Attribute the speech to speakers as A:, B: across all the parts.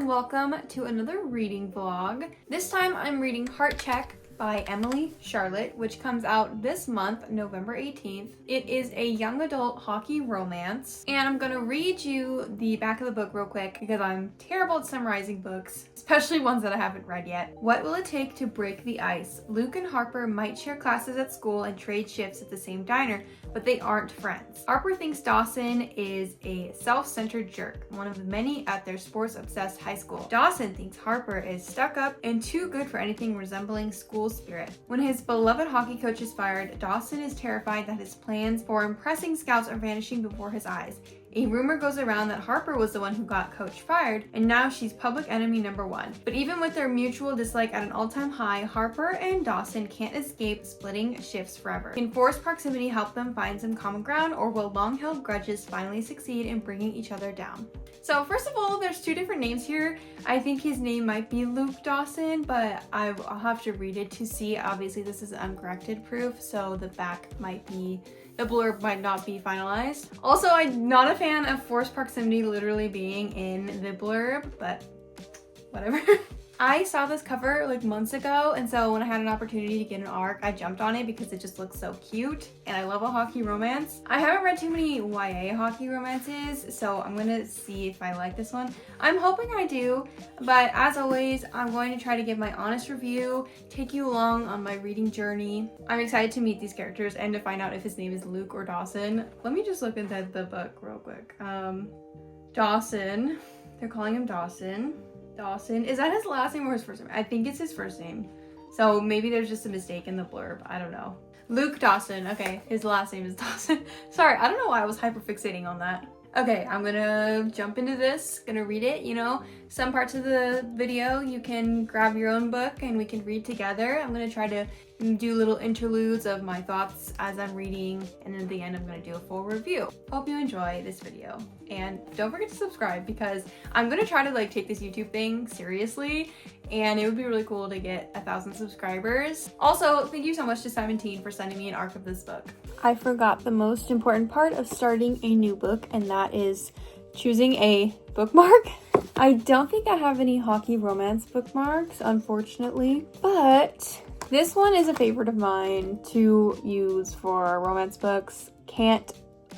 A: and welcome to another reading vlog. This time I'm reading Heart Check by Emily Charlotte, which comes out this month, November 18th. It is a young adult hockey romance, and I'm gonna read you the back of the book real quick because I'm terrible at summarizing books, especially ones that I haven't read yet. What will it take to break the ice? Luke and Harper might share classes at school and trade shifts at the same diner, but they aren't friends. Harper thinks Dawson is a self-centered jerk, one of the many at their sports-obsessed high school. Dawson thinks Harper is stuck up and too good for anything resembling school spirit. When his beloved hockey coach is fired, Dawson is terrified that his plans for impressing scouts are vanishing before his eyes. A rumor goes around that Harper was the one who got Coach fired, and now she's public enemy number one. But even with their mutual dislike at an all-time high, Harper and Dawson can't escape splitting shifts forever. Can forced proximity help them find some common ground, or will long-held grudges finally succeed in bringing each other down? So first of all, there's two different names here. I think his name might be Luke Dawson, but I'll have to read it to see. Obviously, this is uncorrected proof, so the blurb might not be finalized. Also, I'm not a fan of forced proximity literally being in the blurb, but whatever. I saw this cover like months ago, and so when I had an opportunity to get an ARC, I jumped on it because it just looks so cute, and I love a hockey romance. I haven't read too many YA hockey romances, so I'm gonna see if I like this one. I'm hoping I do, but as always, I'm going to try to give my honest review, take you along on my reading journey. I'm excited to meet these characters and to find out if his name is Luke or Dawson. Let me just look into the book real quick. Dawson, they're calling him Dawson. Dawson, is that his last name or his first name? I think it's his first name. So maybe there's just a mistake in the blurb. I don't know. Luke Dawson. Okay, his last name is Dawson. Sorry, I don't know why I was hyperfixating on that. Okay, I'm gonna jump into this, gonna read it. You know, some parts of the video you can grab your own book and we can read together. I'm gonna try to do little interludes of my thoughts as I'm reading, and at the end I'm gonna do a full review. Hope you enjoy this video, and don't forget to subscribe because I'm gonna try to like take this YouTube thing seriously, and it would be really cool to get 1,000 subscribers. Also, thank you so much to 17 for sending me an ARC of this book. I forgot the most important part of starting a new book, and that is choosing a bookmark. I don't think I have any hockey romance bookmarks, unfortunately, but this one is a favorite of mine to use for romance books. Can't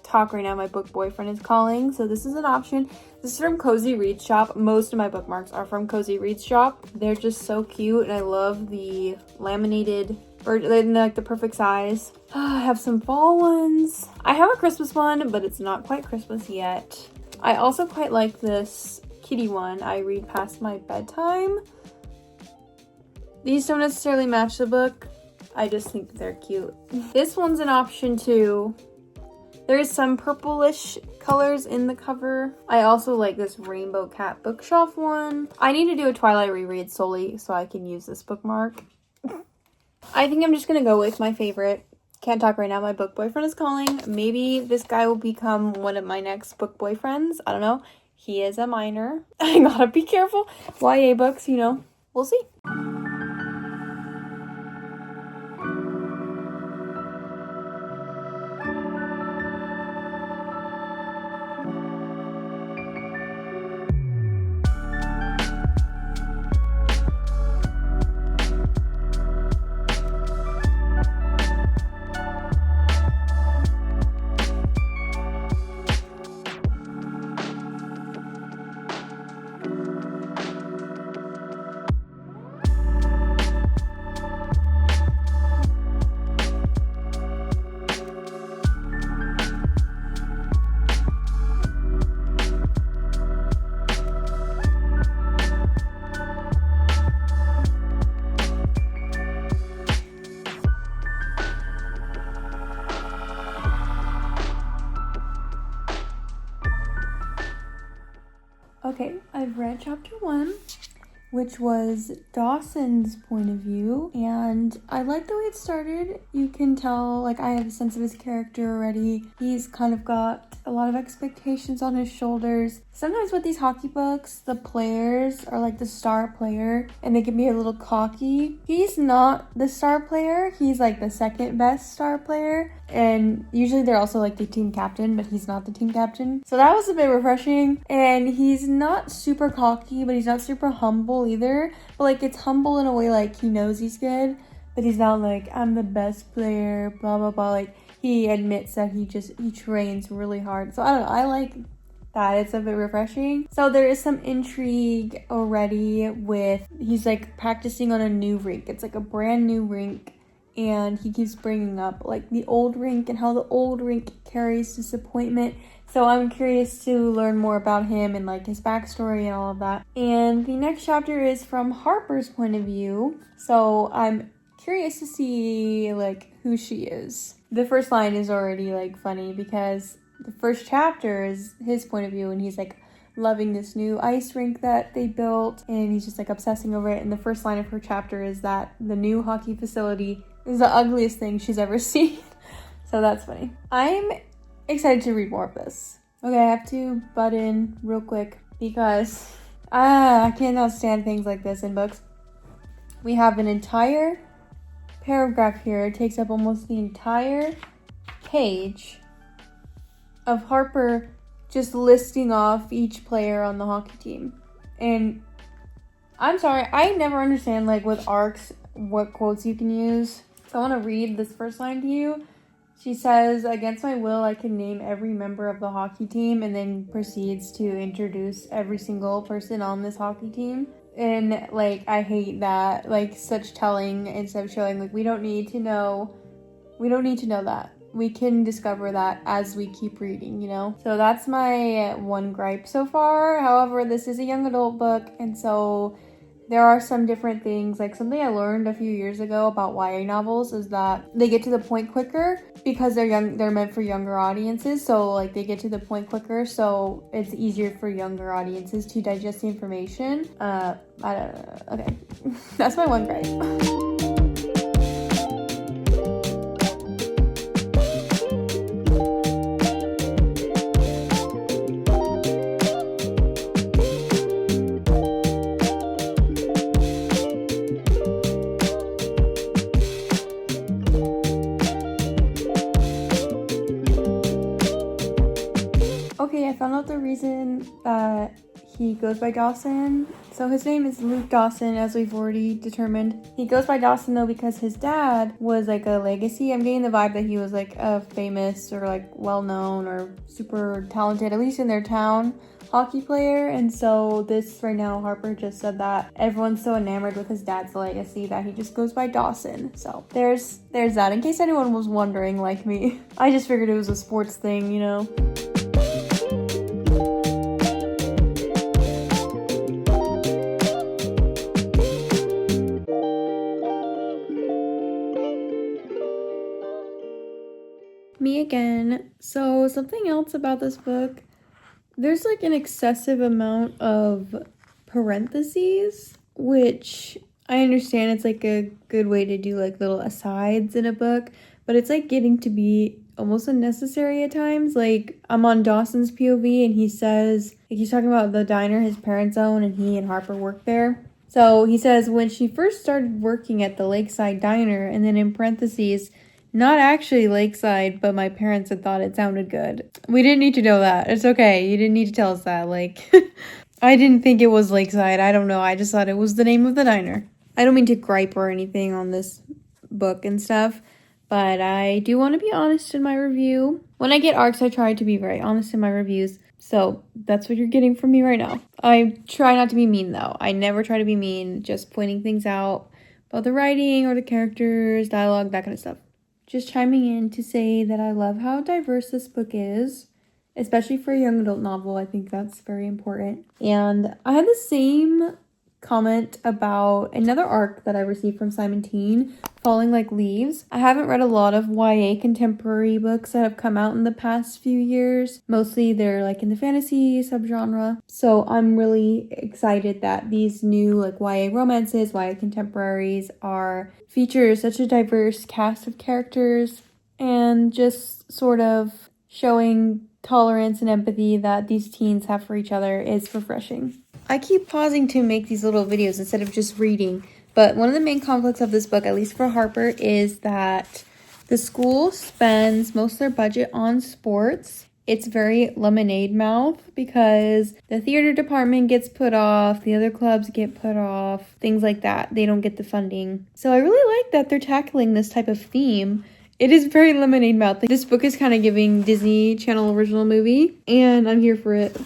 A: talk right now, my book boyfriend is calling, so this is an option. This is from Cozy Reads Shop. Most of my bookmarks are from Cozy Reads Shop. They're just so cute, and I love the laminated, or like the perfect size. I have some fall ones. I have a Christmas one, but it's not quite Christmas yet. I also quite like this kitty one. I read past my bedtime. These don't necessarily match the book. I just think they're cute. This one's an option too. There's some purplish colors in the cover. I also like this Rainbow Cat bookshelf one. I need to do a Twilight reread solely so I can use this bookmark. I think I'm just gonna go with my favorite. Can't talk right now, my book boyfriend is calling. Maybe this guy will become one of my next book boyfriends. I don't know. He is a minor. I gotta be careful. YA books, you know. We'll see. Okay, I've read chapter 1, which was Dawson's point of view, and I like the way it started. You can tell, like, I have a sense of his character already. He's kind of got a lot of expectations on his shoulders. Sometimes with these hockey books, the players are like the star player and they can be a little cocky. He's not the star player. He's like the second best star player. And usually they're also like the team captain, but he's not the team captain. So that was a bit refreshing. And he's not super cocky, but he's not super humble either. But like it's humble in a way like he knows he's good, but he's not like, I'm the best player, blah, blah, blah. Like he admits that he trains really hard. So I don't know, I like that. It's a bit refreshing. So there is some intrigue already with, he's like practicing on a new rink. It's like a brand new rink. And he keeps bringing up like the old rink and how the old rink carries disappointment. So I'm curious to learn more about him and like his backstory and all of that. And the next chapter is from Harper's point of view. So I'm curious to see like who she is. The first line is already like funny because the first chapter is his point of view and he's like loving this new ice rink that they built and he's just like obsessing over it. And the first line of her chapter is that the new hockey facility is the ugliest thing she's ever seen. So that's funny. I'm excited to read more of this. Okay, I have to butt in real quick because I cannot stand things like this in books. We have an entire paragraph here. It takes up almost the entire page of Harper just listing off each player on the hockey team. And I'm sorry, I never understand like with arcs what quotes you can use. So I want to read this first line to you. She says, against my will, I can name every member of the hockey team, and then proceeds to introduce every single person on this hockey team. And like, I hate that, like such telling instead of showing, like, we don't need to know that. We can discover that as we keep reading, you know? So that's my one gripe so far. However, this is a young adult book, and so there are some different things, like something I learned a few years ago about YA novels is that they get to the point quicker because they're meant for younger audiences. So like they get to the point quicker, so it's easier for younger audiences to digest the information. I don't know. Okay, that's my one gripe. Okay, I found out the reason that he goes by Dawson. So his name is Luke Dawson, as we've already determined. He goes by Dawson though because his dad was like a legacy. I'm getting the vibe that he was like a famous or like well-known or super talented, at least in their town, hockey player. And so this right now, Harper just said that everyone's so enamored with his dad's legacy that he just goes by Dawson. So there's that, in case anyone was wondering like me. I just figured it was a sports thing, you know? Me again. So something else about this book, there's like an excessive amount of parentheses, which I understand it's like a good way to do like little asides in a book, but it's like getting to be almost unnecessary at times. Like I'm on Dawson's POV and he says, like he's talking about the diner his parents own and he and Harper work there. So he says, when she first started working at the Lakeside Diner, and then in parentheses, not actually Lakeside, but my parents had thought it sounded good. We didn't need to know that. It's okay. You didn't need to tell us that. Like, I didn't think it was Lakeside. I don't know. I just thought it was the name of the diner. I don't mean to gripe or anything on this book and stuff, but I do want to be honest in my review. When I get arcs, I try to be very honest in my reviews. So that's what you're getting from me right now. I try not to be mean, though. I never try to be mean, just pointing things out about the writing or the characters, dialogue, that kind of stuff. Just chiming in to say that I love how diverse this book is, especially for a young adult novel. I think that's very important. And I had the same comment about another arc that I received from Simon Teen, Falling Like Leaves. I haven't read a lot of YA contemporary books that have come out in the past few years. Mostly they're like in the fantasy subgenre. So I'm really excited that these new like YA romances, YA contemporaries feature such a diverse cast of characters and just sort of showing tolerance and empathy that these teens have for each other is refreshing. I keep pausing to make these little videos instead of just reading, but one of the main conflicts of this book, at least for Harper, is that the school spends most of their budget on sports. It's very lemonade mouth because the theater department gets put off, the other clubs get put off, things like that. They don't get the funding. So I really like that they're tackling this type of theme. It is very lemonade mouth. This book is kind of giving Disney Channel original movie, and I'm here for it.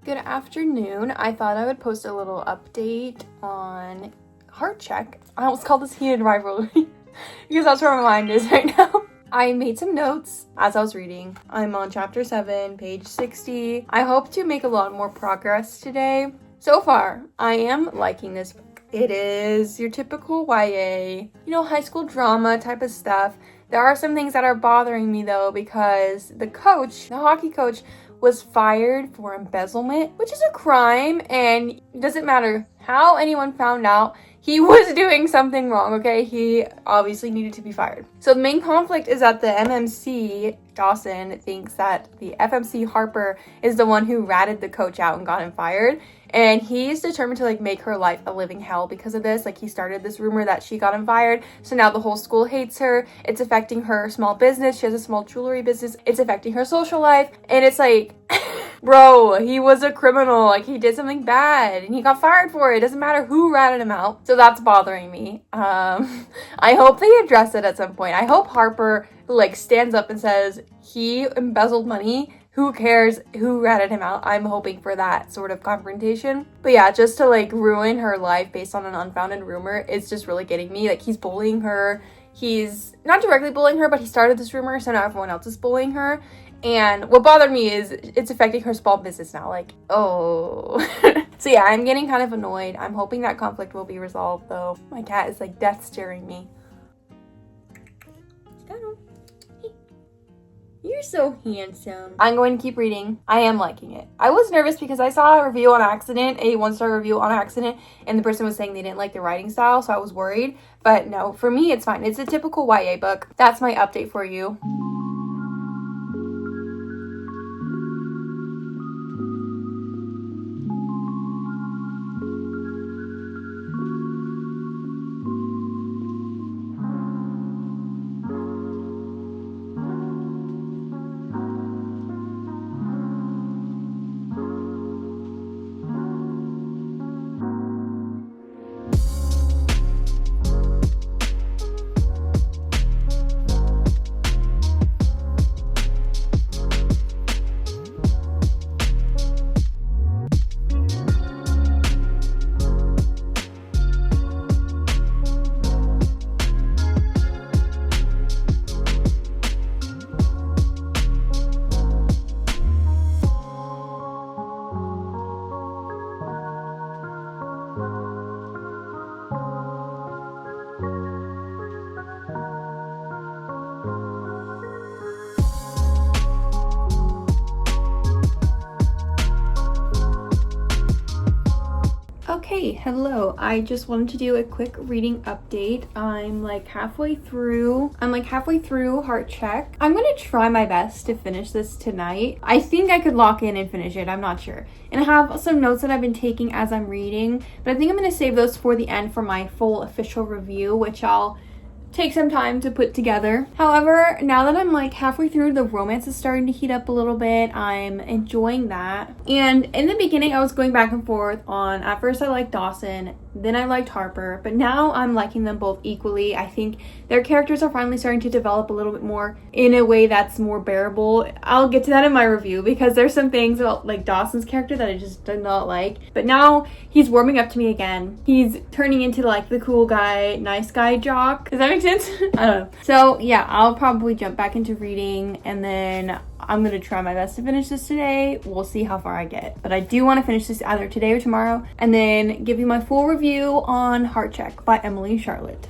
A: Good afternoon. I thought I would post a little update on Heart Check. I almost called this Heated Rivalry because that's where my mind is right now. I made some notes as I was reading. I'm on chapter 7, page 60. I hope to make a lot more progress today. So far, I am liking this book. It is your typical YA, high school drama type of stuff. There are some things that are bothering me though, because the hockey coach, was fired for embezzlement, which is a crime, and it doesn't matter how anyone found out, he was doing something wrong, okay? He obviously needed to be fired. So the main conflict is that the MMC, Dawson, thinks that the FMC, Harper, is the one who ratted the coach out and got him fired. And he's determined to make her life a living hell because of this. He started this rumor that she got him fired. So now the whole school hates her. It's affecting her small business. She has a small jewelry business. It's affecting her social life. And it's bro, he was a criminal. He did something bad and he got fired for it. It doesn't matter who ratted him out. So that's bothering me. I hope they address it at some point. I hope Harper stands up and says he embezzled money. Who cares who ratted him out? I'm hoping for that sort of confrontation. But yeah, just to ruin her life based on an unfounded rumor, it's just really getting me. He's bullying her. He's not directly bullying her, but he started this rumor, so now everyone else is bullying her. And what bothered me is it's affecting her small business now. Oh. So yeah, I'm getting kind of annoyed. I'm hoping that conflict will be resolved though. My cat is death staring me. You're so handsome. I'm going to keep reading. I am liking it. I was nervous because I saw a review on accident, a 1-star review on accident, and the person was saying they didn't like the writing style, so I was worried. But no, for me, it's fine. It's a typical YA book. That's my update for you. Okay, hello. I just wanted to do a quick reading update. I'm halfway through Heart Check. I'm gonna try my best to finish this tonight. I think I could lock in and finish it. I'm not sure. And I have some notes that I've been taking as I'm reading, but I think I'm gonna save those for the end for my full official review, which I'll take some time to put together. However, now that I'm like halfway through, the romance is starting to heat up a little bit. I'm enjoying that. And in the beginning, I was going back and forth on, at first I liked Dawson, then I liked Harper, but now I'm liking them both equally. I think their characters are finally starting to develop a little bit more in a way that's more bearable. I'll get to that in my review because there's some things about like Dawson's character that I just did not like. But now he's warming up to me again. He's turning into like the cool guy, nice guy jock. Does that make sense? I don't know. So yeah, I'll probably jump back into reading and then I'm gonna try my best to finish this today. We'll see how far I get. But I do want to finish this either today or tomorrow and then give you my full review on Heart Check by Emily Charlotte.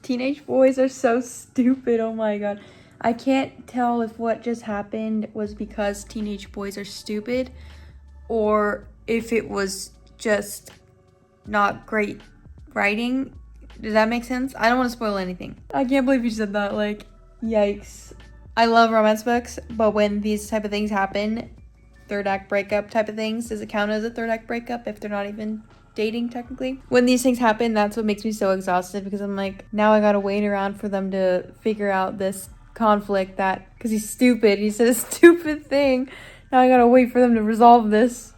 A: Teenage boys are so stupid. Oh my god. I can't tell if what just happened was because teenage boys are stupid or if it was just not great writing. Does that make sense? I don't want to spoil anything. I can't believe you said that. Like, yikes. I love romance books, but when these type of things happen, third act breakup type of things, does it count as a third act breakup if they're not even dating technically? When these things happen, that's what makes me so exhausted because I'm like, now I gotta wait around for them to figure out this conflict that, because he's stupid, he said a stupid thing. Now I gotta wait for them to resolve this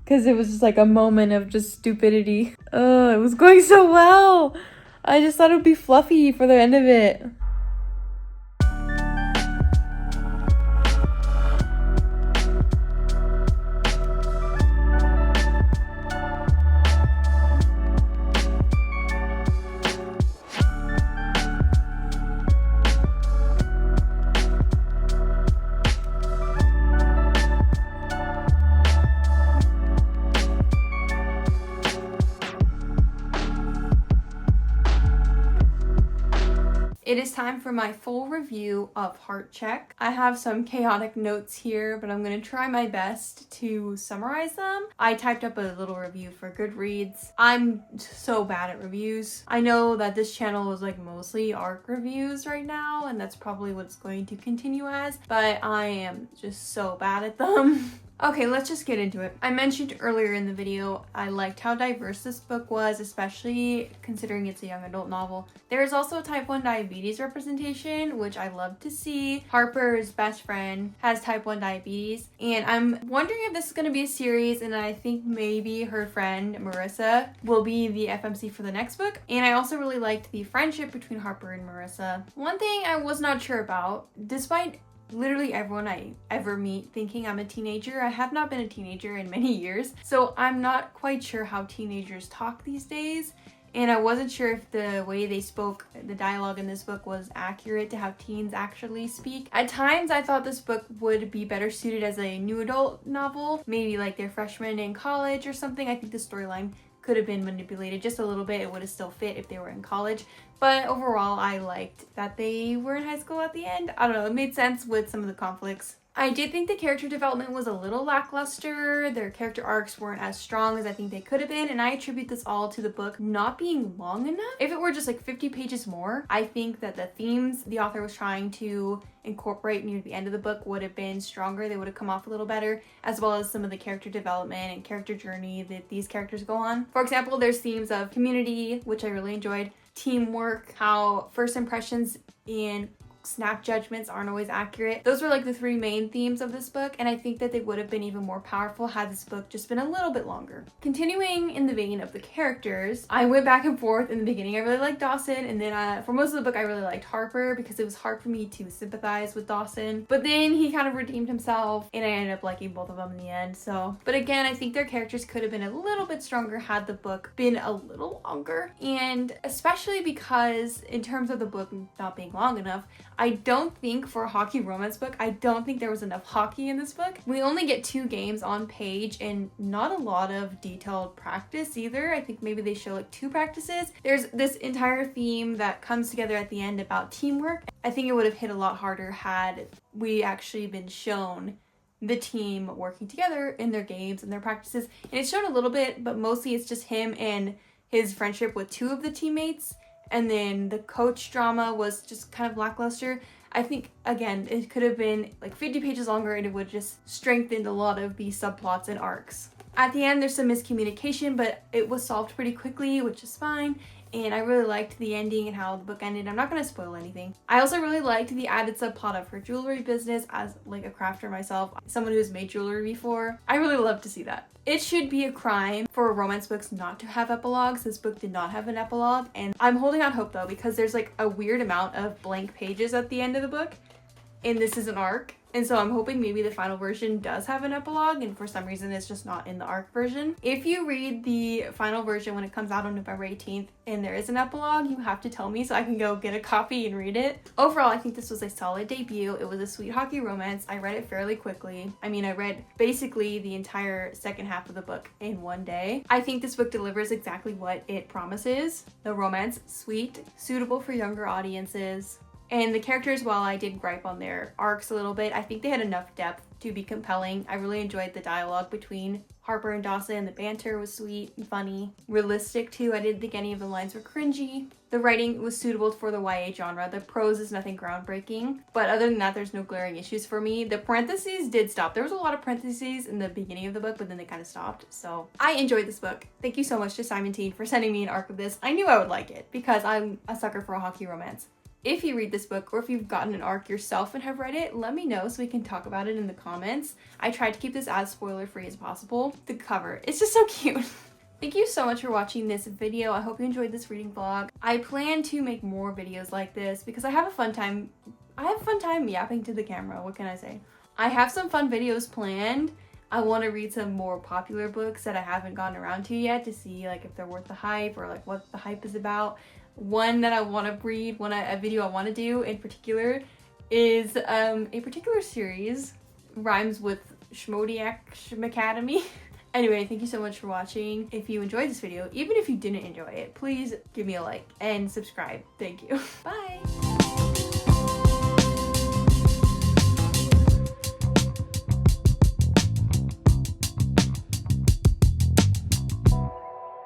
A: because it was just like a moment of just stupidity. It was going so well. I just thought it would be fluffy for the end of it. It is time for my full review of Heart Check. I have some chaotic notes here, but I'm going to try my best to summarize them. I typed up a little review for Goodreads. I'm so bad at reviews. I know that this channel is like mostly ARC reviews right now, and that's probably what it's going to continue as, but I am just so bad at them. Okay, let's just get into it. I mentioned earlier in the video, I liked how diverse this book was, especially considering it's a young adult novel. There is also type 1 diabetes representation, which I love to see. Harper's best friend has type 1 diabetes, and I'm wondering if this is going to be a series, and I think maybe her friend Marissa will be the FMC for the next book. And I also really liked the friendship between Harper and Marissa. One thing I was not sure about, despite literally everyone I ever meet thinking I'm a teenager, I have not been a teenager in many years, so I'm not quite sure how teenagers talk these days, and I wasn't sure if the way they spoke, the dialogue in this book, was accurate to how teens actually speak. At times I thought this book would be better suited as a new adult novel, maybe like they're freshmen in college or something. I think the storyline could have been manipulated just a little bit. It would have still fit if they were in college. But overall, I liked that they were in high school at the end. I don't know, it made sense with some of the conflicts. I did think the character development was a little lackluster. Their character arcs weren't as strong as I think they could have been, and I attribute this all to the book not being long enough. If it were just like 50 pages more, I think that the themes the author was trying to incorporate near the end of the book would have been stronger. They would have come off a little better, as well as some of the character development and character journey that these characters go on. For example, there's themes of community, which I really enjoyed, teamwork, how first impressions in snap judgments aren't always accurate. Those were like the three main themes of this book, and I think that they would have been even more powerful had this book just been a little bit longer. Continuing in the vein of the characters, I went back and forth. In the beginning I really liked Dawson, and then for most of the book I really liked Harper because it was hard for me to sympathize with Dawson, but then he kind of redeemed himself and I ended up liking both of them in the end. So, but again, I think their characters could have been a little bit stronger had the book been a little longer, and especially because in terms of the book not being long enough, I don't think for a hockey romance book, I don't think there was enough hockey in this book. We only get 2 games on page and not a lot of detailed practice either. I think maybe they show like 2 practices. There's this entire theme that comes together at the end about teamwork. I think it would have hit a lot harder had we actually been shown the team working together in their games and their practices. And it's shown a little bit, but mostly it's just him and his friendship with 2 of the teammates. And then the coach drama was just kind of lackluster. I think, again, it could have been like 50 pages longer and it would just strengthened a lot of the subplots and arcs. At the end, there's some miscommunication, but it was solved pretty quickly, which is fine. And I really liked the ending and how the book ended. I'm not going to spoil anything. I also really liked the added subplot of her jewelry business as like a crafter myself, someone who's made jewelry before. I really love to see that. It should be a crime for romance books not to have epilogues. This book did not have an epilogue, and I'm holding out hope though because there's like a weird amount of blank pages at the end of the book, and this is an arc. And so I'm hoping maybe the final version does have an epilogue, and for some reason it's just not in the ARC version. If you read the final version when it comes out on November 18th and there is an epilogue, you have to tell me so I can go get a copy and read it. Overall, I think this was a solid debut. It was a sweet hockey romance. I read it fairly quickly. I mean, I read basically the entire second half of the book in one day. I think this book delivers exactly what it promises. The romance, sweet, suitable for younger audiences. And the characters, while I did gripe on their arcs a little bit, I think they had enough depth to be compelling. I really enjoyed the dialogue between Harper and Dawson. The banter was sweet and funny. Realistic too. I didn't think any of the lines were cringy. The writing was suitable for the YA genre. The prose is nothing groundbreaking, but other than that, there's no glaring issues for me. The parentheses did stop. There was a lot of parentheses in the beginning of the book, but then they kind of stopped. So I enjoyed this book. Thank you so much to Simon Teen for sending me an arc of this. I knew I would like it because I'm a sucker for a hockey romance. If you read this book or if you've gotten an arc yourself and have read it, let me know so we can talk about it in the comments. I tried to keep this as spoiler free as possible. The cover, it's just so cute. Thank you so much for watching this video. I hope you enjoyed this reading vlog. I plan to make more videos like this because I have a fun time yapping to the camera. What can I say? I have some fun videos planned. I want to read some more popular books that I haven't gotten around to yet to see like if they're worth the hype or like what the hype is about. One that I want to read, a video I want to do in particular is a particular series, rhymes with Schmodiac Academy. Anyway, thank you so much for watching. If you enjoyed this video, even if you didn't enjoy it, please give me a like and subscribe. Thank you. Bye!